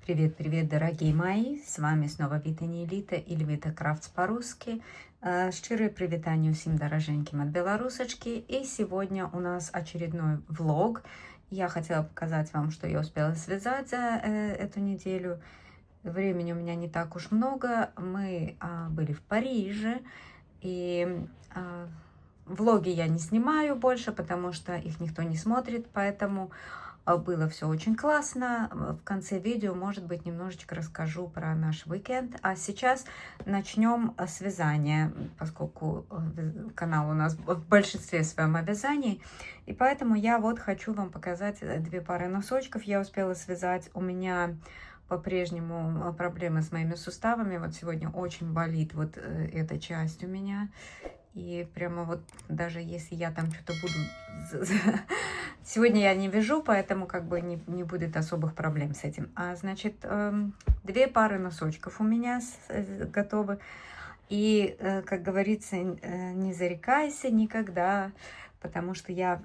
Привет-привет, дорогие мои! С вами снова Віта Неліта или Віта Крафтс по-русски. Щирое привитание всем дороженьким от белорусочки. И сегодня у нас очередной влог. Я хотела показать вам, что я успела связать за эту неделю. Времени у меня не так уж много. Мы были в Париже. И влоги я не снимаю больше, потому что их никто не смотрит. Поэтому было все очень классно. В конце видео, может быть, немножечко расскажу про наш уикенд. А сейчас начнем с вязания, поскольку канал у нас в большинстве своем о вязании. И поэтому я вот хочу вам показать две пары носочков. Я успела связать. У меня по-прежнему проблемы с моими суставами. Вот сегодня очень болит вот эта часть у меня. И прямо вот даже если я там что-то буду... Сегодня я не вяжу, поэтому как бы не будет особых проблем с этим. Значит, две пары носочков у меня готовы. И, как говорится, не зарекайся никогда, потому что я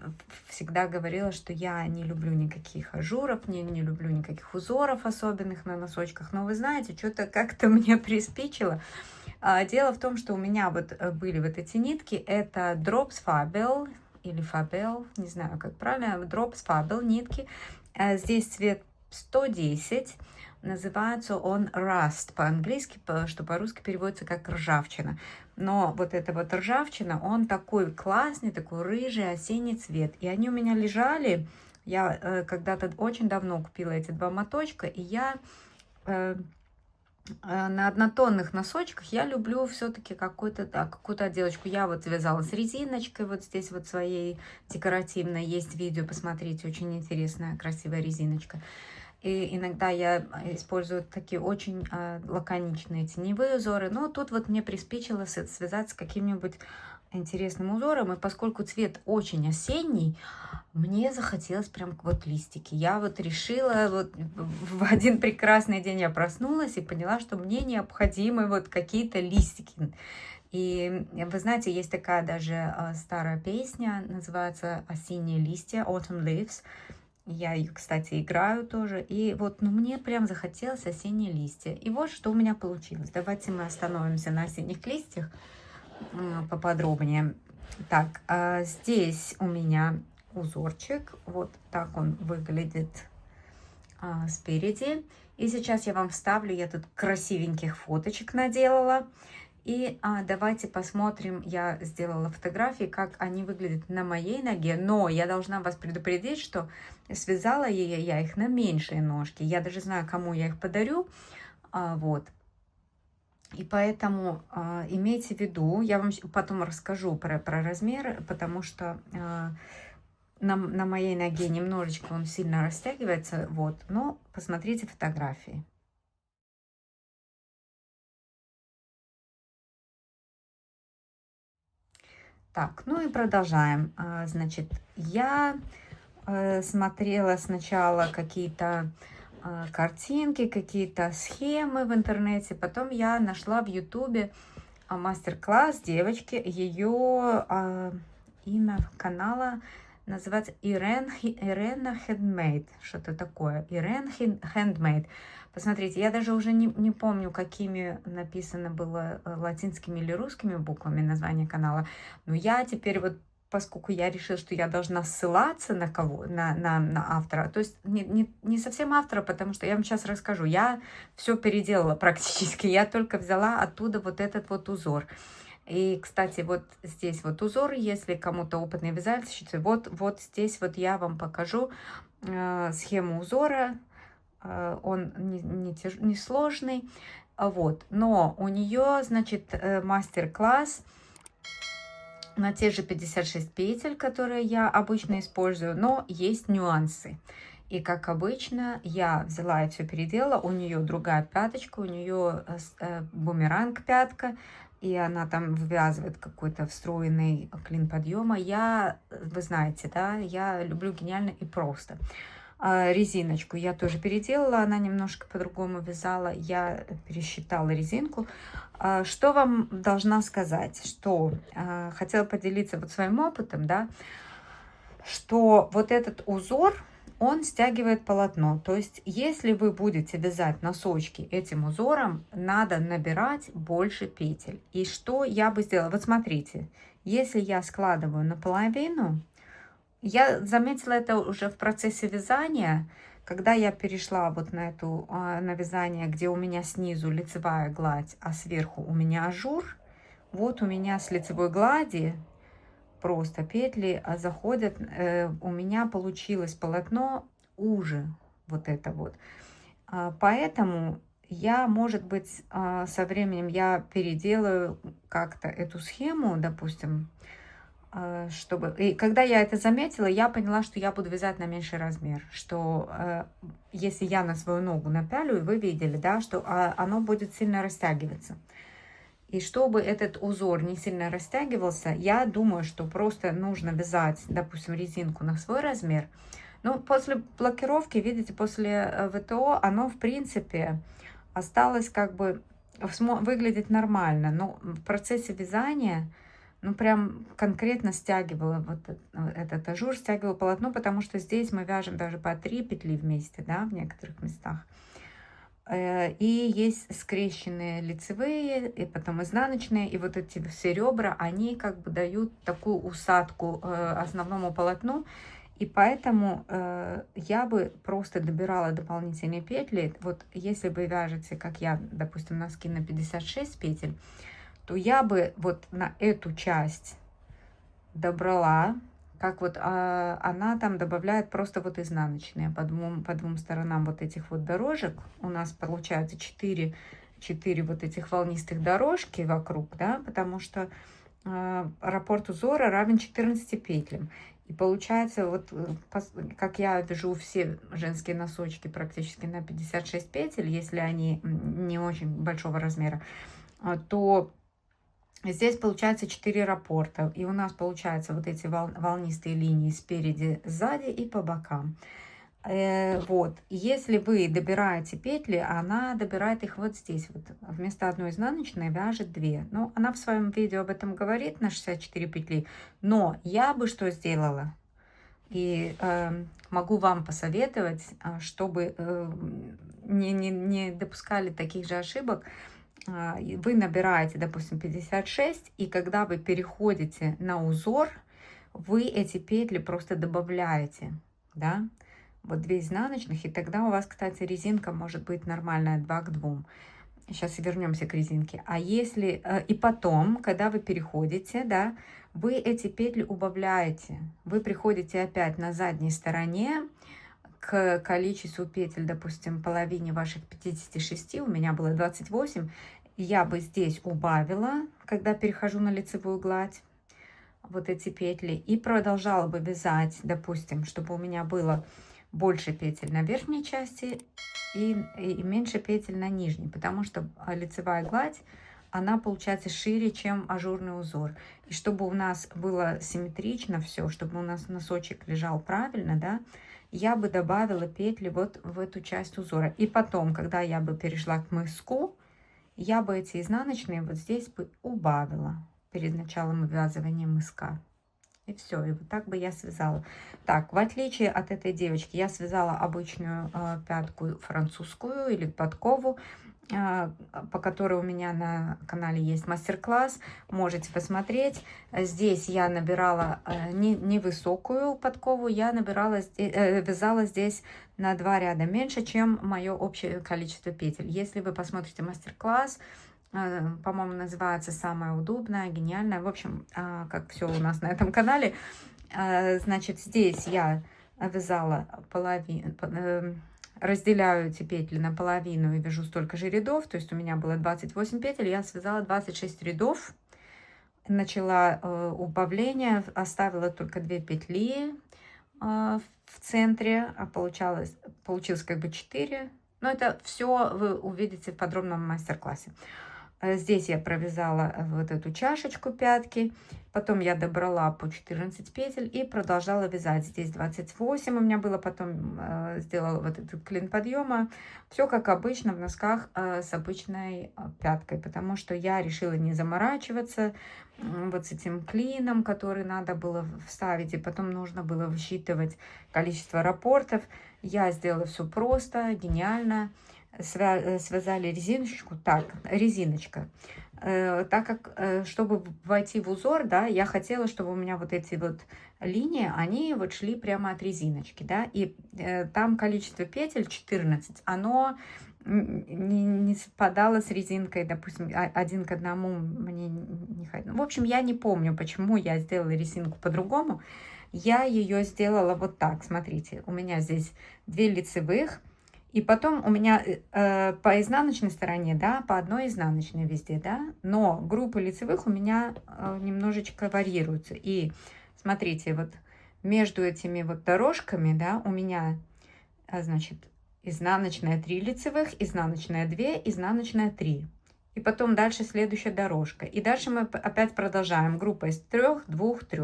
всегда говорила, что я не люблю никаких ажуров, не люблю никаких узоров особенных на носочках. Но вы знаете, что-то как-то мне приспичило. Дело в том, что у меня вот были вот эти нитки, это Drops Fabel или Fabel, не знаю, как правильно, Drops Fabel нитки. Здесь цвет 110, называется он Rust по-английски, что по-русски переводится как ржавчина. Но вот эта вот ржавчина, он такой классный, такой рыжий осенний цвет. И они у меня лежали, я когда-то очень давно купила эти два моточка, и я... на однотонных носочках я люблю все-таки какую-то отделочку. Я вот связала с резиночкой, вот здесь вот своей декоративной. Есть видео, посмотрите, очень интересная, красивая резиночка. И иногда я использую такие очень лаконичные теневые узоры. Но тут вот мне приспичило связать с каким-нибудь интересным узором. И поскольку цвет очень осенний, мне захотелось прям вот листики. Я вот решила, вот в один прекрасный день я проснулась и поняла, что мне необходимы вот какие-то листики. И вы знаете, есть такая даже старая песня, называется «Осенние листья», «Autumn Leaves». Я ее, кстати, играю тоже. И вот, ну, мне прям захотелось осенние листья. И вот что у меня получилось. Давайте мы остановимся на осенних листьях поподробнее. Так, здесь у меня узорчик. Вот так он выглядит спереди. И сейчас я вам вставлю, я тут красивеньких фоточек наделала. И давайте посмотрим, я сделала фотографии, как они выглядят на моей ноге. Но я должна вас предупредить, что связала я их на меньшие ножки. Я даже знаю, кому я их подарю. Вот. И поэтому имейте в виду, я вам потом расскажу про размеры, потому что на моей ноге немножечко он сильно растягивается. Вот. Но посмотрите фотографии. Так, ну и продолжаем. Значит, я смотрела сначала какие-то картинки, какие-то схемы в интернете. Потом я нашла в Ютубе мастер-класс девочки. Ее имя канала называется Ирена Handmade. Что-то такое. Ирен Handmade. Посмотрите, я даже уже не помню, какими написано было латинскими или русскими буквами название канала. Но я теперь вот, поскольку я решила, что я должна ссылаться на кого, на автора, то есть не совсем автора, потому что я вам сейчас расскажу. Я все переделала практически. Я только взяла оттуда вот этот вот узор. И, кстати, вот здесь вот узор, если кому-то опытные вязальщицы, вот здесь вот я вам покажу схему узора. Он не сложный, вот, но у нее, значит, мастер-класс на те же 56 петель, которые я обычно использую, но есть нюансы. И как обычно, я взяла и все переделала. У нее другая пяточка, у нее бумеранг пятка, и она там ввязывает какой-то встроенный клин подъема. Вы знаете, да, я люблю гениально и просто. Резиночку я тоже переделала, она немножко по-другому вязала, я пересчитала резинку. Что вам должна сказать, что хотела поделиться вот своим опытом, да, что вот этот узор, он стягивает полотно. То есть, если вы будете вязать носочки этим узором, надо набирать больше петель. И что я бы сделала? Вот смотрите, если я складываю наполовину, я заметила это уже в процессе вязания, когда я перешла вот на на вязание, где у меня снизу лицевая гладь, а сверху у меня ажур. Вот у меня с лицевой глади просто петли заходят, у меня получилось полотно уже, вот это вот. Поэтому я, может быть, со временем я переделаю как-то эту схему, допустим, чтобы... И когда я это заметила, я поняла, что я буду вязать на меньший размер, что если я на свою ногу напялю, вы видели, да, что оно будет сильно растягиваться. И чтобы этот узор не сильно растягивался, я думаю, что просто нужно вязать, допустим, резинку на свой размер. Но после блокировки, видите, после ВТО, оно, в принципе, осталось как бы, выглядит нормально. Но в процессе вязания, ну, прям конкретно стягивала вот этот ажур, стягивала полотно, потому что здесь мы вяжем даже по 3 петли вместе, да, в некоторых местах. И есть скрещенные лицевые, и потом изнаночные, и вот эти все ребра, они как бы дают такую усадку основному полотну, и поэтому я бы просто добирала дополнительные петли. Вот если вы вяжете, как я, допустим, носки на 56 петель, то я бы вот на эту часть добрала, как вот она там добавляет просто вот изнаночные по двум сторонам вот этих вот дорожек. У нас получается 4 вот этих волнистых дорожки вокруг, да, потому что раппорт узора равен 14 петлям. И получается, вот как я вяжу все женские носочки практически на 56 петель, если они не очень большого размера, то здесь получается 4 раппорта. И у нас получаются вот эти волнистые линии спереди, сзади и по бокам. Вот. Если вы добираете петли, она добирает их вот здесь. Вот. Вместо одной изнаночной вяжет 2. Ну, она в своем видео об этом говорит, на 64 петли. Но я бы что сделала? И могу вам посоветовать, чтобы не допускали таких же ошибок. Вы набираете, допустим, 56, и когда вы переходите на узор, вы эти петли просто добавляете, да, вот 2 изнаночных, и тогда у вас, кстати, резинка может быть нормальная 2 к 2. Сейчас вернемся к резинке. А если и потом, когда вы переходите, да, вы эти петли убавляете, вы приходите опять на задней стороне к количеству петель, допустим, половине ваших 56, у меня было 28, я бы здесь убавила, когда перехожу на лицевую гладь, вот эти петли, и продолжала бы вязать, допустим, чтобы у меня было больше петель на верхней части и меньше петель на нижней, потому что лицевая гладь, она получается шире, чем ажурный узор. И чтобы у нас было симметрично все, чтобы у нас носочек лежал правильно, да, я бы добавила петли вот в эту часть узора. И потом, когда я бы перешла к мыску, я бы эти изнаночные вот здесь бы убавила перед началом вывязывания мыска. И все, и вот так бы я связала. Так, в отличие от этой девочки, я связала обычную пятку французскую или подкову, по которой у меня на канале есть мастер-класс, можете посмотреть. Здесь я набирала невысокую подкову, я набирала, вязала здесь на 2 ряда меньше, чем мое общее количество петель. Если вы посмотрите мастер-класс, по-моему, называется «Самая удобная», «Гениальная». В общем, как все у нас на этом канале. Значит, здесь я вязала половину, разделяю эти петли на половину и вяжу столько же рядов. То есть у меня было 28 петель, я связала 26 рядов. Начала убавление, оставила только 2 петли в центре, а получилось как бы 4. Но это все вы увидите в подробном мастер-классе. Здесь я провязала вот эту чашечку пятки, потом я добрала по 14 петель и продолжала вязать. Здесь 28 у меня было, потом сделала вот этот клин подъема. Все как обычно в носках с обычной пяткой, потому что я решила не заморачиваться вот с этим клином, который надо было вставить, и потом нужно было высчитывать количество раппортов. Я сделала все просто, гениально. Связали резиночку, так, резиночка. Так как, чтобы войти в узор, да, я хотела, чтобы у меня вот эти вот линии, они вот шли прямо от резиночки, да, и там количество петель 14, оно не совпадало с резинкой, допустим, один к одному мне не хватило. В общем, я не помню, почему я сделала резинку по-другому. Я ее сделала вот так, смотрите, у меня здесь 2 лицевых, и потом у меня по изнаночной стороне, да, по одной изнаночной везде, да, но группы лицевых у меня немножечко варьируются. И смотрите, вот между этими вот дорожками, да, у меня, значит, изнаночная 3 лицевых, изнаночная 2, изнаночная 3. И потом дальше следующая дорожка. И дальше мы опять продолжаем. Группа из 3, 2, 3.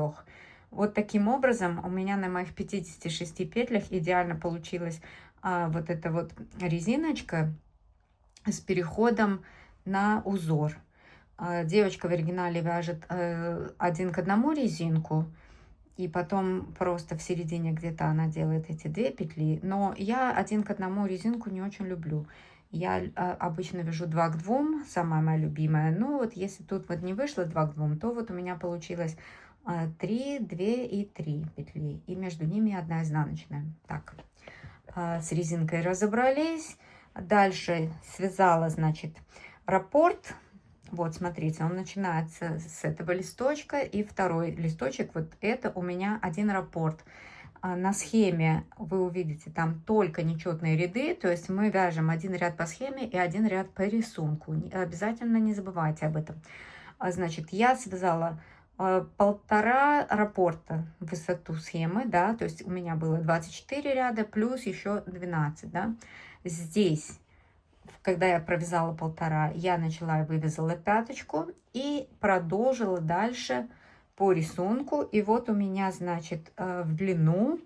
Вот таким образом у меня на моих 56 петлях идеально получилось вот эта вот резиночка с переходом на узор. Девочка в оригинале вяжет один к одному резинку, и потом просто в середине где-то она делает эти 2 петли. Но я один к одному резинку не очень люблю. Я обычно вяжу 2 к 2, самая моя любимая. Но вот если тут вот не вышло 2 к 2, то вот у меня получилось 3, 2 и 3 петли. И между ними одна изнаночная. Так. С резинкой разобрались. Дальше связала, значит, раппорт. Вот, смотрите, он начинается с этого листочка. И второй листочек, вот это у меня один раппорт. На схеме вы увидите там только нечетные ряды. То есть мы вяжем один ряд по схеме и один ряд по рисунку. Обязательно не забывайте об этом. Значит, я связала 1,5 раппорта в высоту схемы, да, то есть у меня было 24 ряда плюс еще 12, да. Здесь, когда я провязала 1,5, я начала и вывязала пяточку и продолжила дальше по рисунку. И вот у меня, значит, в длину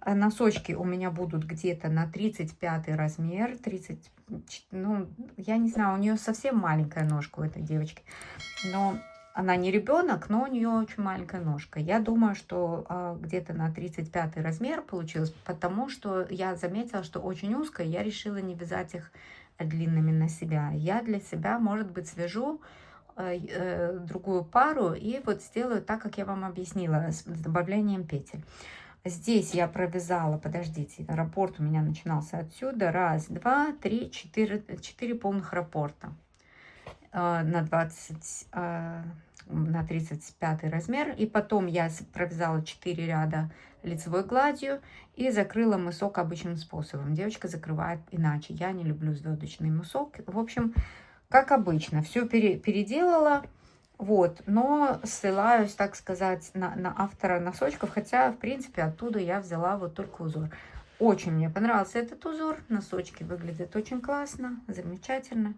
носочки у меня будут где-то на 35 размер, 30, ну, я не знаю, у нее совсем маленькая ножка у этой девочки, но она не ребенок, но у нее очень маленькая ножка. Я думаю, что где-то на 35 размер получилось, потому что я заметила, что очень узкая. Я решила не вязать их длинными на себя. Я для себя, может быть, свяжу другую пару и вот сделаю так, как я вам объяснила, с добавлением петель. Здесь я провязала, подождите, раппорт у меня начинался отсюда. 1, 2, 3, 4 полных раппорта на 20, на 35 размер. И потом я провязала 4 ряда лицевой гладью и закрыла мысок обычным способом. Девочка закрывает иначе. Я не люблю звездочный мысок. В общем, как обычно, все переделала. Вот, но ссылаюсь, так сказать, на автора носочков, хотя, в принципе, оттуда я взяла вот только узор. Очень мне понравился этот узор, носочки выглядят очень классно, замечательно.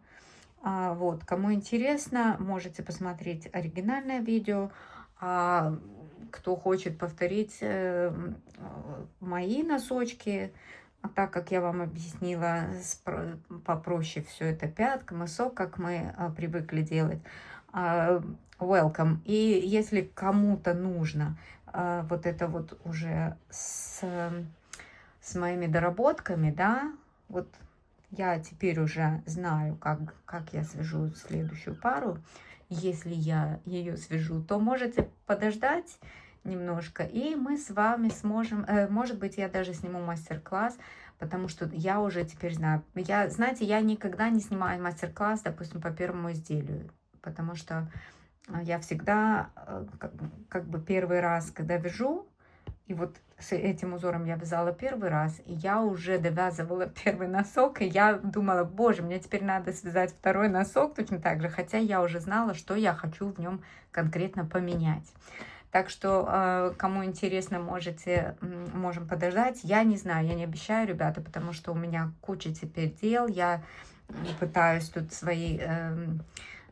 Вот, кому интересно, можете посмотреть оригинальное видео. Кто хочет повторить мои носочки, так как я вам объяснила, попроще все это пятка, мысок, как мы привыкли делать. Welcome. И если кому-то нужно вот это вот уже с моими доработками, да, вот я теперь уже знаю, как я свяжу следующую пару. Если я ее свяжу, то можете подождать немножко, и мы с вами сможем, может быть, я даже сниму мастер-класс, потому что я уже теперь знаю. Знаете, я никогда не снимаю мастер-класс, допустим, по первому изделию, потому что я всегда, как бы первый раз, когда вяжу, и вот с этим узором я вязала первый раз, и я уже довязывала первый носок, и я думала, боже, мне теперь надо связать второй носок точно так же, хотя я уже знала, что я хочу в нем конкретно поменять. Так что, кому интересно, можем подождать. Я не знаю, я не обещаю, ребята, потому что у меня куча теперь дел, я пытаюсь тут свои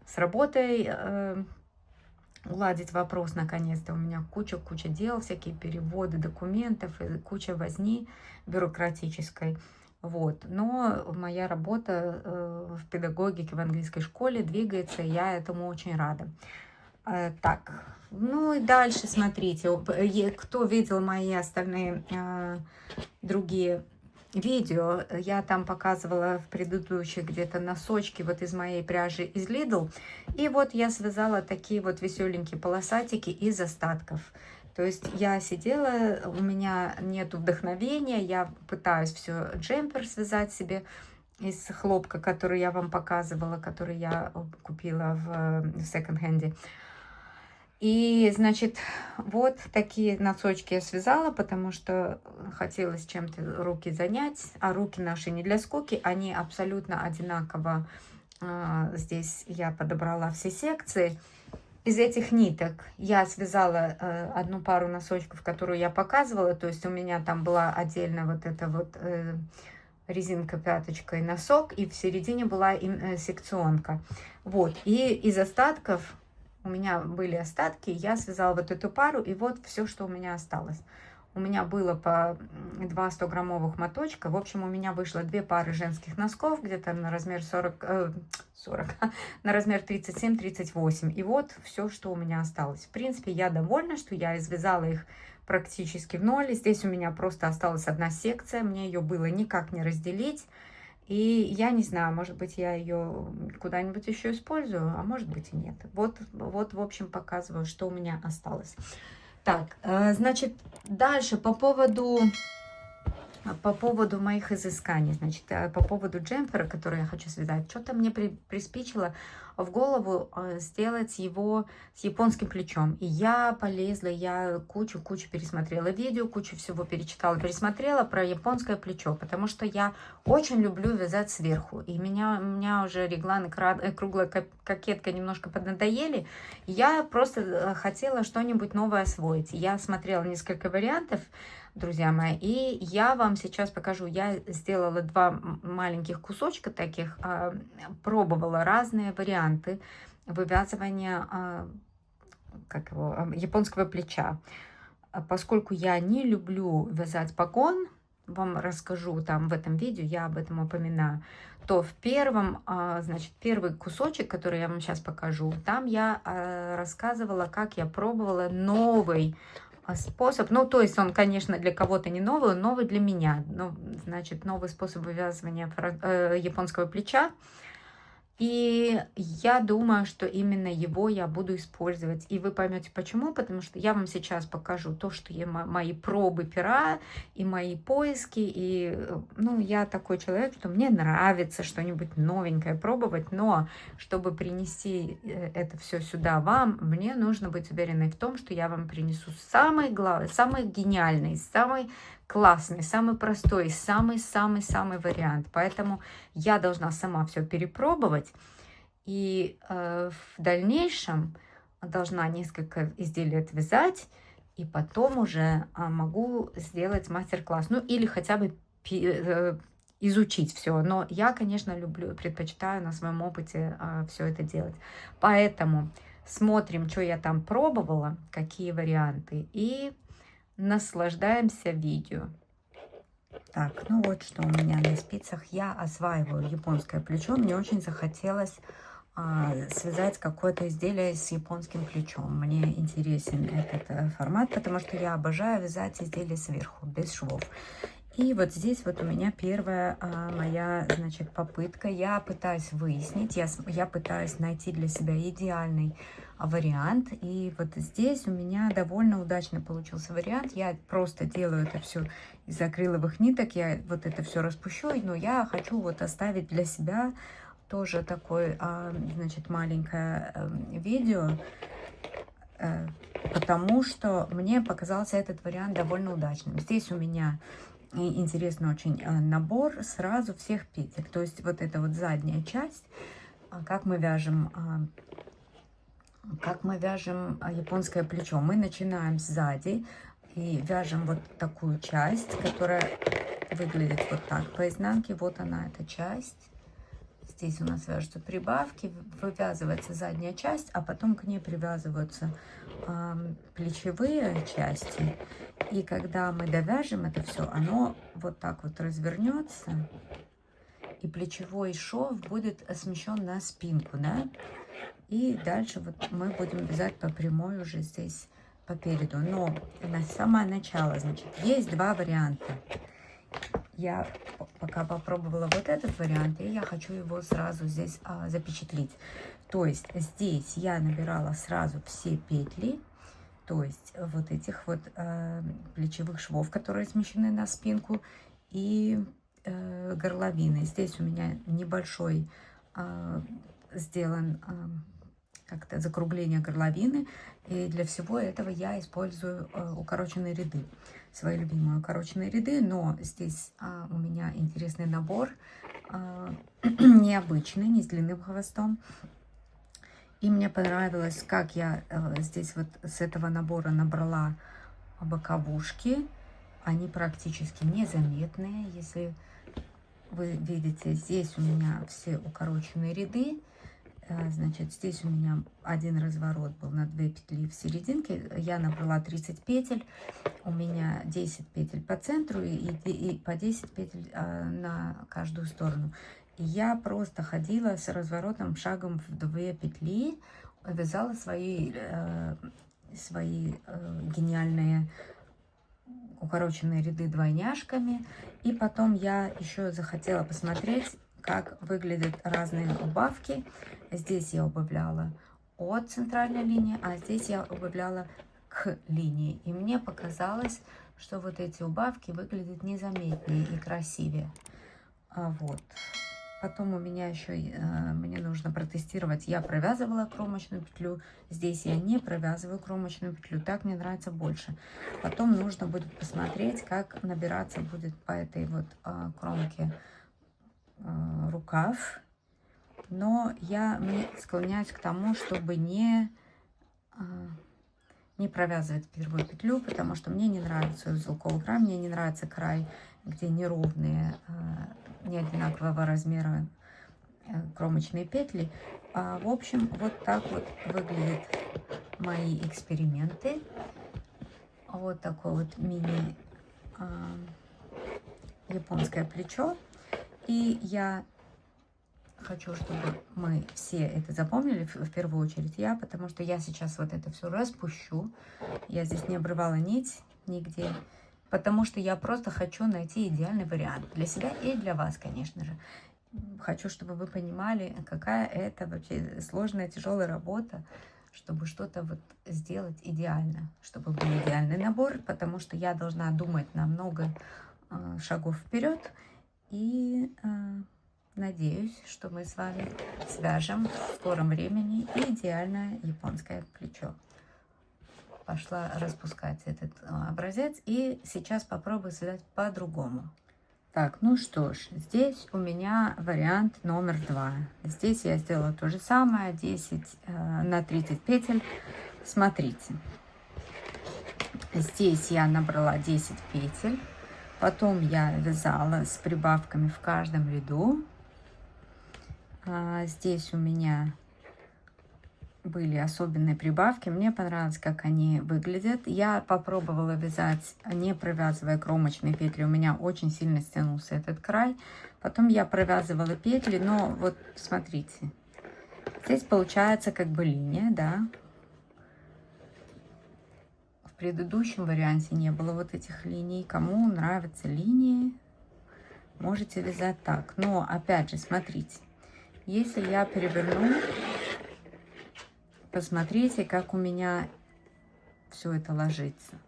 с работой уладить вопрос наконец-то. У меня куча дел, всякие переводы документов, и куча возни бюрократической. Вот. Но моя работа в педагогике в английской школе двигается, и я этому очень рада. Так, ну и дальше смотрите, кто видел мои остальные другие видео, я там показывала в предыдущих где-то носочки вот из моей пряжи из Lidl. И вот я связала такие вот веселенькие полосатики из остатков. То есть я сидела, у меня нет вдохновения, я пытаюсь все джемпер связать себе из хлопка, который я вам показывала, который я купила в секонд-хенде. И, значит, вот такие носочки я связала, потому что хотелось чем-то руки занять, а руки наши не для скуки, они абсолютно одинаково. Здесь я подобрала все секции. Из этих ниток я связала одну пару носочков, которую я показывала, то есть у меня там была отдельно вот эта вот резинка, пяточка и носок, и в середине была секционка. Вот, и из остатков... У меня были остатки, я связала вот эту пару, и вот все, что у меня осталось. У меня было по 2 100-граммовых моточка. В общем, у меня вышло 2 пары женских носков, где-то на размер 40, на размер 37-38. И вот все, что у меня осталось. В принципе, я довольна, что я извязала их практически в ноль. Здесь у меня просто осталась одна секция, мне ее было никак не разделить. И я не знаю, может быть, я ее куда-нибудь еще использую, а может быть и нет. Вот, в общем, показываю, что у меня осталось. Так, значит, дальше по поводу моих изысканий, значит, по поводу джемпера, который я хочу связать, что-то мне приспичило в голову сделать его с японским плечом. И я полезла, я кучу пересмотрела видео, кучу всего пересмотрела про японское плечо, потому что я очень люблю вязать сверху. И у меня уже реглан и круглая кокетка немножко поднадоели. Я просто хотела что-нибудь новое освоить. Я смотрела несколько вариантов, друзья мои, и я вам сейчас покажу. Я сделала 2 маленьких кусочка таких, пробовала разные варианты вывязывания японского плеча. Поскольку я не люблю вязать погон, вам расскажу там в этом видео, я об этом упоминаю, то в первом, значит, первый кусочек, который я вам сейчас покажу, там я рассказывала, как я пробовала новый способ. Ну, то есть он, конечно, для кого-то не новый, он новый для меня. Ну, значит, новый способ вывязывания японского плеча. И я думаю, что именно его я буду использовать. И вы поймете почему. Потому что я вам сейчас покажу то, что мои пробы пера и мои поиски. И, ну, я такой человек, что мне нравится что-нибудь новенькое пробовать. Но чтобы принести это все сюда вам, мне нужно быть уверенной в том, что я вам принесу самый главный, самый гениальный, самый классный, самый простой, самый вариант. Поэтому я должна сама все перепробовать. И в дальнейшем должна несколько изделий отвязать. И потом уже могу сделать мастер-класс. Ну или хотя бы изучить все. Но я, конечно, предпочитаю на своем опыте все это делать. Поэтому смотрим, что я там пробовала, какие варианты. И наслаждаемся видео. Так, ну вот что у меня на спицах. Я осваиваю японское плечо. Мне очень захотелось связать какое-то изделие с японским плечом. Мне интересен этот формат, потому что я обожаю вязать изделия сверху, без швов. И вот здесь вот у меня первая моя, значит, попытка. Я пытаюсь выяснить, я пытаюсь найти для себя идеальный вариант. И вот здесь у меня довольно удачно получился вариант. Я просто делаю это все из акриловых ниток. Я вот это все распущу, но я хочу вот оставить для себя тоже такое, значит, маленькое видео, потому что мне показался этот вариант довольно удачным. Здесь у меня интересный очень набор сразу всех петель. То есть вот эта вот задняя часть, как мы вяжем японское плечо. Мы начинаем сзади и вяжем вот такую часть, которая выглядит вот так по изнанке. Вот она, эта часть. Здесь у нас вяжутся прибавки, вывязывается задняя часть, а потом к ней привязываются плечевые части. И когда мы довяжем это все, оно вот так вот развернется, и плечевой шов будет смещен на спинку, да? И дальше вот мы будем вязать по прямой уже здесь по переду. Но на самое начало, значит, есть два варианта. Я пока попробовала вот этот вариант, и я хочу его сразу здесь запечатлеть. То есть здесь я набирала сразу все петли, то есть вот этих вот плечевых швов, которые смещены на спинку, и горловины. Здесь у меня небольшой сделан как-то закругление горловины, и для всего этого я использую укороченные ряды, свои любимые укороченные ряды, но здесь у меня интересный набор, необычный, не с длинным хвостом. И мне понравилось, как я здесь вот с этого набора набрала боковушки. Они практически незаметные. Если вы видите, здесь у меня все укороченные ряды. Значит, здесь у меня один разворот был на 2 петли в серединке. Я набрала 30 петель. У меня 10 петель по центру и по 10 петель на каждую сторону. Я просто ходила с разворотным шагом в 2 петли, вязала свои гениальные укороченные ряды двойняшками. И потом я еще захотела посмотреть, как выглядят разные убавки. Здесь я убавляла от центральной линии, а здесь я убавляла к линии. И мне показалось, что вот эти убавки выглядят незаметнее и красивее. Вот. Потом у меня еще, мне нужно протестировать, я провязывала кромочную петлю, здесь я не провязываю кромочную петлю, так мне нравится больше. Потом нужно будет посмотреть, как набираться будет по этой вот кромке рукав. Но я склоняюсь к тому, чтобы не провязывать первую петлю, потому что мне не нравится узелковый край, мне не нравится край, где неровные, не одинакового размера кромочные петли. В общем, вот так вот выглядят мои эксперименты. Вот такое вот мини японское плечо. И я хочу, чтобы мы все это запомнили, в первую очередь я, потому что я сейчас вот это все распущу. Я здесь не обрывала нить нигде, потому что я просто хочу найти идеальный вариант для себя и для вас, конечно же. Хочу, чтобы вы понимали, какая это вообще сложная, тяжелая работа, чтобы что-то вот сделать идеально, чтобы был идеальный набор, потому что я должна думать на много шагов вперед. И надеюсь, что мы с вами свяжем в скором времени идеальное японское плечо. Пошла распускать этот образец, и сейчас попробую связать по-другому. Так, ну что ж, здесь у меня вариант номер 2. Здесь я сделала то же самое, 10 на 30 петель. Смотрите, здесь я набрала 10 петель, потом я вязала с прибавками в каждом ряду. Здесь у меня были особенные прибавки. Мне понравилось, как они выглядят. Я попробовала вязать, не провязывая кромочные петли. У меня очень сильно стянулся этот край. Потом я провязывала петли, но вот смотрите. Здесь получается как бы линия, да. В предыдущем варианте не было вот этих линий. Кому нравятся линии, можете вязать так. Но опять же, смотрите. Если я переверну, посмотрите, как у меня все это ложится.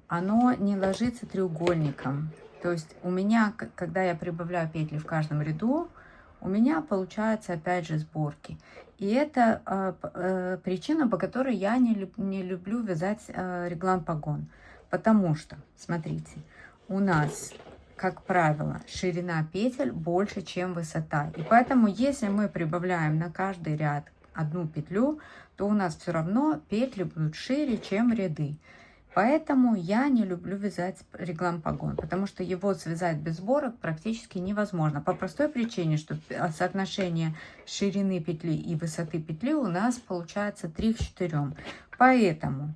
Оно не ложится треугольником. То есть у меня, когда я прибавляю петли в каждом ряду, у меня получаются опять же сборки. И это причина, по которой я не люблю вязать реглан-погон. Потому что, смотрите, у нас, как правило, ширина петель больше, чем высота. И поэтому, если мы прибавляем на каждый ряд одну петлю, то у нас все равно петли будут шире, чем ряды. Поэтому я не люблю вязать реглан погон, потому что его связать без сборок практически невозможно. По простой причине, что соотношение ширины петли и высоты петли у нас получается 3 к 4. Поэтому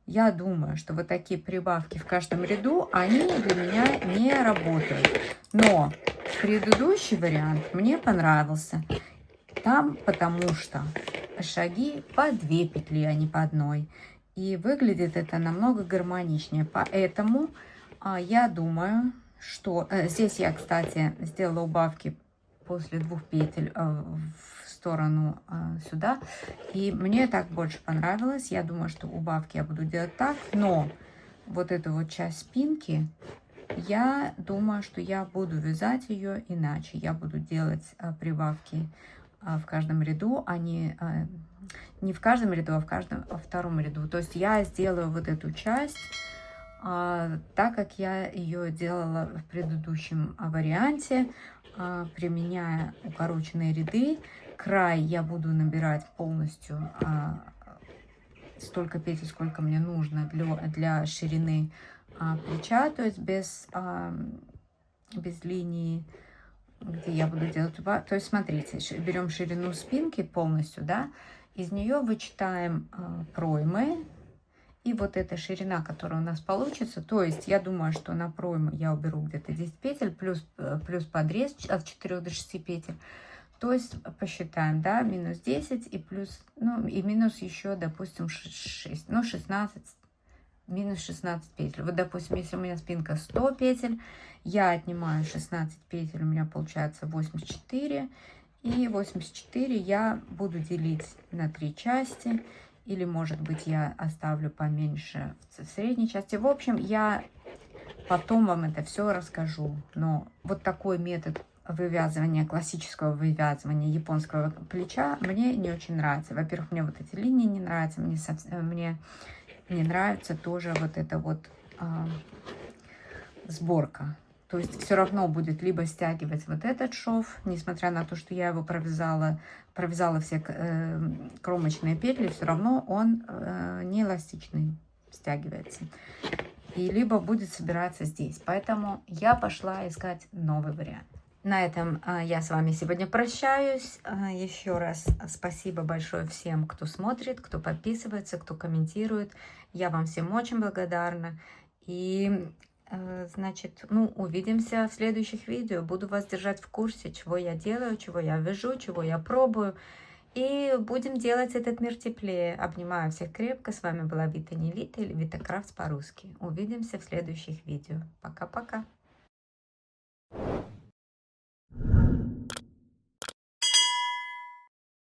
я думаю, что вот такие прибавки в каждом ряду, они для меня не работают. Но предыдущий вариант мне понравился. Там потому что шаги по 2 петли, а не по одной. И выглядит это намного гармоничнее. Поэтому я думаю, что... здесь я, кстати, сделала убавки после 2 петель в сторону сюда. И мне так больше понравилось. Я думаю, что убавки я буду делать так. Но вот эту вот часть спинки, я думаю, что я буду вязать ее иначе. Я буду делать прибавки в каждом ряду, а не в каждом ряду, а во втором ряду. То есть я сделаю вот эту часть так, как я ее делала в предыдущем варианте, применяя укороченные ряды. Край я буду набирать полностью столько петель, сколько мне нужно для ширины плеча, то есть без линии, где я буду делать убавки. То есть смотрите, берем ширину спинки полностью, да, из нее вычитаем проймы, и вот эта ширина, которая у нас получится, то есть я думаю, что на пройму я уберу где-то 10 петель, плюс подрез от 4 до 6 петель. То есть посчитаем, да, минус 10 и плюс, ну, и минус еще, допустим, 6, ну, 16, минус 16 петель. Вот, допустим, если у меня спинка 100 петель, я отнимаю 16 петель, у меня получается 84. И 84 я буду делить на 3 части. Или, может быть, я оставлю поменьше в средней части. В общем, я потом вам это все расскажу. Но вот такой метод вывязывания, классического вывязывания японского плеча мне не очень нравится. Во-первых, мне вот эти линии не нравятся. Мне не нравится тоже вот эта вот сборка. То есть все равно будет либо стягивать вот этот шов, несмотря на то, что я его провязала все кромочные петли, все равно он не эластичный, стягивается. И либо будет собираться здесь. Поэтому я пошла искать новый вариант. На этом я с вами сегодня прощаюсь. Еще раз спасибо большое всем, кто смотрит, кто подписывается, кто комментирует. Я вам всем очень благодарна. И значит, ну, увидимся в следующих видео. Буду вас держать в курсе, чего я делаю, чего я вяжу, чего я пробую. И будем делать этот мир теплее. Обнимаю всех крепко. С вами была Вита не Лита или Вита Крафтс по-русски. Увидимся в следующих видео. Пока-пока.